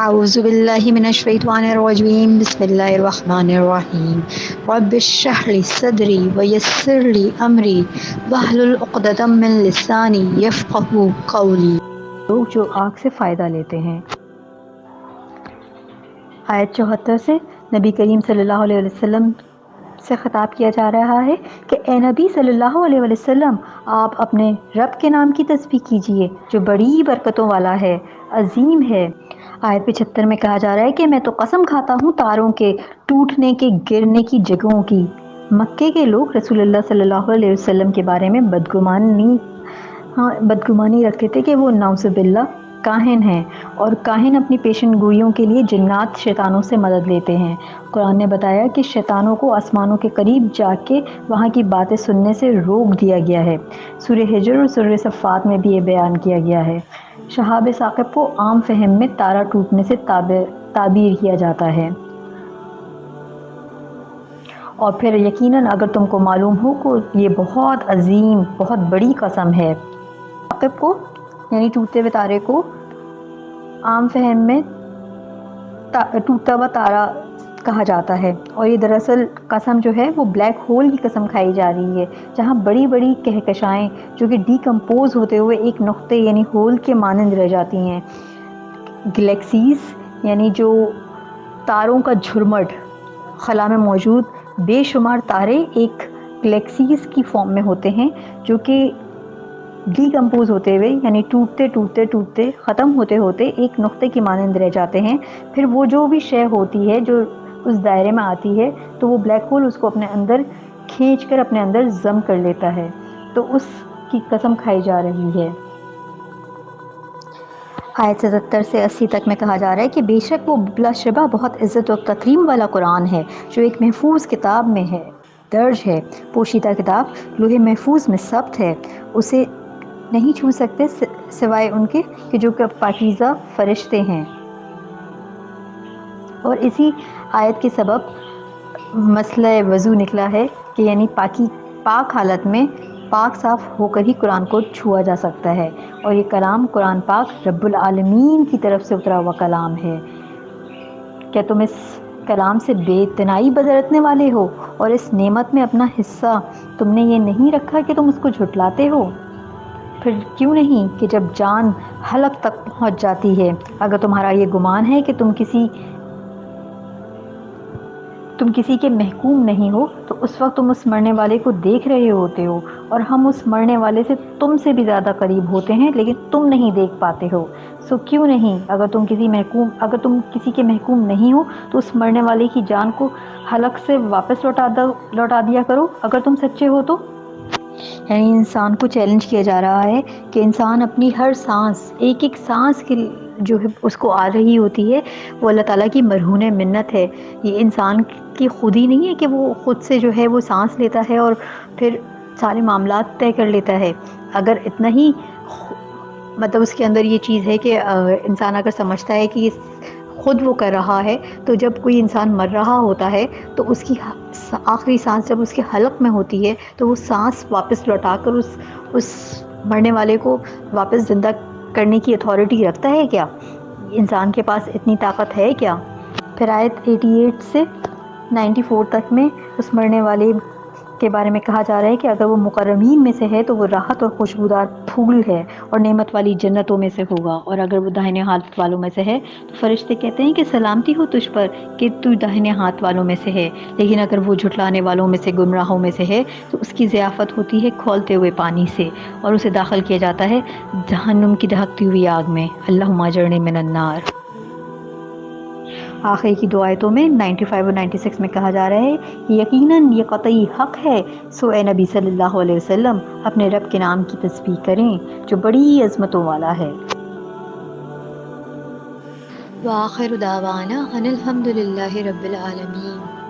اعوذ باللہ من الشیطان الرجیم بسم اللہ الرحمن الرحیم رب اشرح لی صدری ویسر لی امری واحلل عقدۃ من لسانی یفقہوا قولی۔ لوگ جو آگ سے فائدہ لیتے ہیں۔ آیت 74 سے نبی کریم صلی اللہ علیہ وسلم سے خطاب کیا جا رہا ہے کہ اے نبی صلی اللہ علیہ وسلم، آپ اپنے رب کے نام کی تسبیح کیجئے جو بڑی برکتوں والا ہے، عظیم ہے۔ آیت 75 میں کہا جا رہا ہے کہ میں تو قسم کھاتا ہوں تاروں کے ٹوٹنے کے، گرنے کی جگہوں کی۔ مکے کے لوگ رسول اللہ صلی اللہ علیہ وسلم کے بارے میں بدگمانی رکھتے تھے کہ وہ نعوذ باللہ کاہن ہیں، اور کاہن اپنی پیشن گوئیوں کے لیے جنات شیطانوں سے مدد لیتے ہیں۔ قرآن نے بتایا کہ شیطانوں کو آسمانوں کے قریب جا کے وہاں کی باتیں سننے سے روک دیا گیا ہے۔ سورہ ہجر اور سورہ صفات میں بھی یہ بیان کیا گیا ہے۔ شہاب ثاقب کو عام فہم میں تارا ٹوٹنے سے تعبیر کیا جاتا ہے۔ اور پھر یقیناً اگر تم کو معلوم ہو کہ یہ بہت عظیم، بہت بڑی قسم ہے۔ ثاقب کو یعنی ٹوٹتے ہوئے تارے کو عام فہم میں ٹوٹتا ہوا تارا کہا جاتا ہے، اور یہ دراصل قسم جو ہے وہ بلیک ہول کی قسم کھائی جا رہی ہے، جہاں بڑی بڑی کہکشائیں جو کہ ڈیکمپوز ہوتے ہوئے ایک نقطے یعنی ہول کے مانند رہ جاتی ہیں۔ گلیکسیز یعنی جو تاروں کا جھرمٹ، خلا میں موجود بے شمار تارے ایک گلیکسیز کی فارم میں ہوتے ہیں جو کہ ڈیکمپوز ہوتے ہوئے یعنی ٹوٹتے ٹوٹتے ٹوٹتے ختم ہوتے ہوتے ایک نقطے کی مانند رہ جاتے ہیں۔ پھر وہ جو بھی شے ہوتی ہے جو اس دائرے میں آتی ہے تو وہ بلیک ہول اس کو اپنے اندر کھینچ کر اپنے اندر ضم کر لیتا ہے، تو اس کی قسم کھائی جا رہی ہے۔ آیت 77 سے 80 تک میں کہا جا رہا ہے کہ بے شک وہ بلا شبہ بہت عزت و تکریم والا قرآن ہے جو ایک محفوظ کتاب میں ہے، درج ہے، پوشیدہ کتاب لوح محفوظ میں ثبت ہے، اسے نہیں چھو سکتے سوائے ان کے کہ جو کہ پاکیزہ فرشتے ہیں۔ اور اسی آیت کے سبب مسئلہ وضو نکلا ہے کہ یعنی پاک حالت میں پاک صاف ہو کر ہی قرآن کو چھوا جا سکتا ہے، اور یہ کلام قرآن پاک رب العالمین کی طرف سے اترا ہوا کلام ہے۔ کیا تم اس کلام سے بے اتنائی برتنے والے ہو، اور اس نعمت میں اپنا حصہ تم نے یہ نہیں رکھا کہ تم اس کو جھٹلاتے ہو؟ پھر کیوں نہیں کہ جب جان حلق تک پہنچ جاتی ہے، اگر تمہارا یہ گمان ہے کہ تم کسی کے محکوم نہیں ہو، تو اس وقت تم اس مرنے والے کو دیکھ رہے ہوتے ہو، اور ہم اس مرنے والے سے تم سے بھی زیادہ قریب ہوتے ہیں لیکن تم نہیں دیکھ پاتے ہو۔ سو کیوں نہیں اگر تم کسی کے محکوم نہیں ہو تو اس مرنے والے کی جان کو حلق سے واپس لوٹا دیا کرو اگر تم سچے ہو تو۔ یعنی انسان کو چیلنج کیا جا رہا ہے کہ انسان اپنی ہر سانس، ایک ایک سانس کی جو ہے اس کو آ رہی ہوتی ہے وہ اللہ تعالیٰ کی مرہون منت ہے۔ یہ انسان کی خود ہی نہیں ہے کہ وہ خود سے جو ہے وہ سانس لیتا ہے اور پھر سارے معاملات طے کر لیتا ہے۔ اگر اتنا ہی مطلب اس کے اندر یہ چیز ہے کہ انسان اگر سمجھتا ہے کہ خود وہ کر رہا ہے، تو جب کوئی انسان مر رہا ہوتا ہے تو اس کی آخری سانس جب اس کے حلق میں ہوتی ہے تو وہ سانس واپس لوٹا کر اس مرنے والے کو واپس زندہ کرنے کی اتھارٹی رکھتا ہے کیا؟ انسان کے پاس اتنی طاقت ہے کیا؟ پھر آیت 88 سے 94 تک میں اس مرنے والے کے بارے میں کہا جا رہا ہے کہ اگر وہ مقربین میں سے ہے تو وہ راحت اور خوشبودار پھول ہے اور نعمت والی جنتوں میں سے ہوگا، اور اگر وہ داہنے ہاتھ والوں میں سے ہے تو فرشتے کہتے ہیں کہ سلامتی ہو تجھ پر کہ تو داہنے ہاتھ والوں میں سے ہے، لیکن اگر وہ جھٹلانے والوں میں سے، گمراہوں میں سے ہے تو اس کی ضیافت ہوتی ہے کھولتے ہوئے پانی سے، اور اسے داخل کیا جاتا ہے جہنم کی دہکتی ہوئی آگ میں۔ اللہم اجرنی من النار۔ آخر کی دو آیتوں میں 95 اور 96 میں کہا جا رہا ہے کہ یقیناً یہ قطعی حق ہے، سو اے نبی صلی اللہ علیہ وسلم اپنے رب کے نام کی تسبیح کریں جو بڑی عظمتوں والا ہے۔ وآخر دعوانا ان الحمد للہ رب العالمین۔